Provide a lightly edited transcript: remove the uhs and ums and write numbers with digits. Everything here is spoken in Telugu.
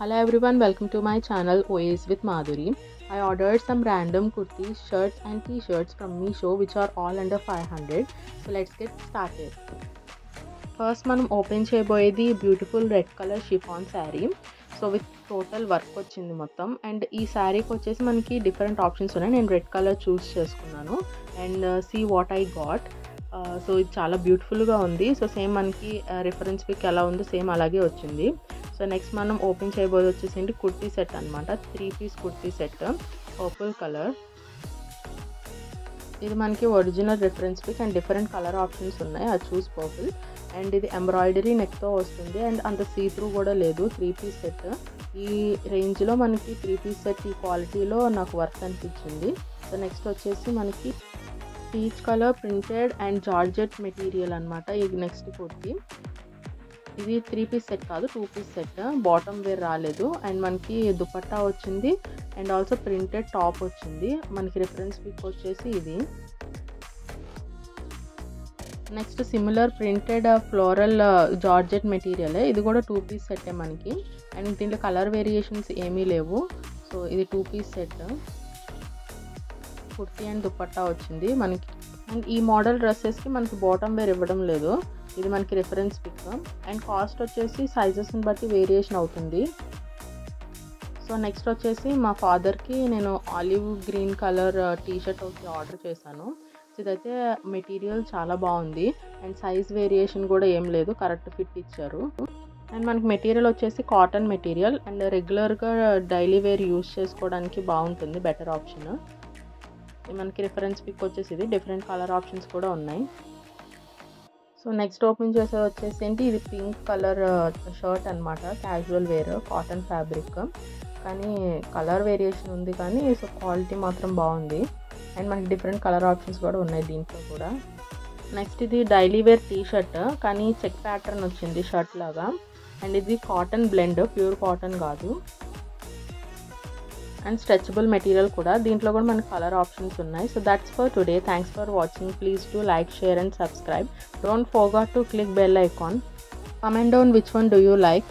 Hello everyone, welcome to my channel OAs with Madhuri. I ordered some random kurtis, shirts and t-shirts from Meesho which are all under 500. So let's get started. First మనం ఓపెన్ చేయబోయేది beautiful red colour chiffon sari. So with total work వచ్చింది మొత్తం. అండ్ ఈ శారీకి వచ్చేసి మనకి డిఫరెంట్ ఆప్షన్స్ ఉన్నాయి. నేను రెడ్ కలర్ చూస్ చేసుకున్నాను. And see what I got. So ఇది చాలా బ్యూటిఫుల్గా ఉంది. సో సేమ్ మనకి రిఫరెన్స్ పిక్ ఎలా ఉందో సేమ్ అలాగే వచ్చింది. సో నెక్స్ట్ మనం ఓపెన్ చేయబోయేది వచ్చేసి కుర్తీ సెట్ అనమాట. 3 piece kurti set purple colour. ఇది మనకి original reference pic and different colour options ఉన్నాయి. అది చూస్ పర్పుల్. అండ్ ఇది ఎంబ్రాయిడరీ నెక్తో వస్తుంది అండ్ అంత సీ త్రూ కూడా లేదు. 3 పీస్ సెట్ ఈ రేంజ్లో మనకి 3 పీస్ సెట్ ఈ క్వాలిటీలో నాకు వర్క్ అనిపించింది. సో నెక్స్ట్ వచ్చేసి మనకి peach colour printed and georgette material అనమాట. ఇది నెక్స్ట్ కుర్తీ. ఇది 3 పీస్ సెట్ కాదు, 2 పీస్ సెట్. బాటమ్ వేర్ రాలేదు అండ్ మనకి దుపట్టా వచ్చింది అండ్ ఆల్సో ప్రింటెడ్ టాప్ వచ్చింది. మనకి రిఫరెన్స్ పిక్ వచ్చేసి ఇది. Next similar printed floral georgette material. ఇది కూడా 2 పీస్ సెట్టే మనకి. అండ్ దీంట్లో కలర్ వేరియేషన్స్ ఏమీ లేవు. సో ఇది 2 piece set. Kurti and dupatta వచ్చింది మనకి. అండ్ ఈ మోడల్ డ్రెస్సెస్కి మనకి బాటమ్ వేర్ ఇవ్వడం లేదు. ఇది మనకి రిఫరెన్స్ పిక్. అండ్ కాస్ట్ వచ్చేసి సైజెస్ని బట్టి వేరియేషన్ అవుతుంది. సో నెక్స్ట్ వచ్చేసి మా ఫాదర్కి నేను ఆలివ్ గ్రీన్ కలర్ టీషర్ట్ ఒకటి ఆర్డర్ చేశాను. సో ఇదైతే మెటీరియల్ చాలా బాగుంది అండ్ సైజ్ వేరియేషన్ కూడా ఏం లేదు, కరెక్ట్ ఫిట్ ఇచ్చారు. అండ్ మనకి మెటీరియల్ వచ్చేసి కాటన్ మెటీరియల్ అండ్ రెగ్యులర్గా డైలీ వేర్ యూస్ చేసుకోవడానికి బాగుంటుంది, బెటర్ ఆప్షన్. మనకి రిఫరెన్స్ పిక్ వచ్చేసి ఇది. డిఫరెంట్ కలర్ ఆప్షన్స్ కూడా ఉన్నాయి. సో నెక్స్ట్ ఓపెన్ చేసేది వచ్చేసి ఇది పింక్ కలర్ షర్ట్ అనమాట. Casual wear, cotton fabric. కానీ కలర్ వేరియేషన్ ఉంది కానీ సో క్వాలిటీ మాత్రం బాగుంది. అండ్ మనకి డిఫరెంట్ కలర్ ఆప్షన్స్ కూడా ఉన్నాయి దీంట్లో కూడా. నెక్స్ట్ ఇది డైలీ వేర్ టీ షర్ట్ కానీ చెక్ ప్యాటర్న్ వచ్చింది షర్ట్ లాగా. అండ్ ఇది కాటన్ బ్లెండ్, ప్యూర్ కాటన్ కాదు. అండ్ స్ట్రెచబుల్ మెటీరియల్ కూడా. దీంట్లో కూడా మనకి కలర్ ఆప్షన్స్ ఉన్నాయి. So that's for today. Thanks for watching. Please do like, share and subscribe. Don't forget to click bell icon. Comment down which one do you like.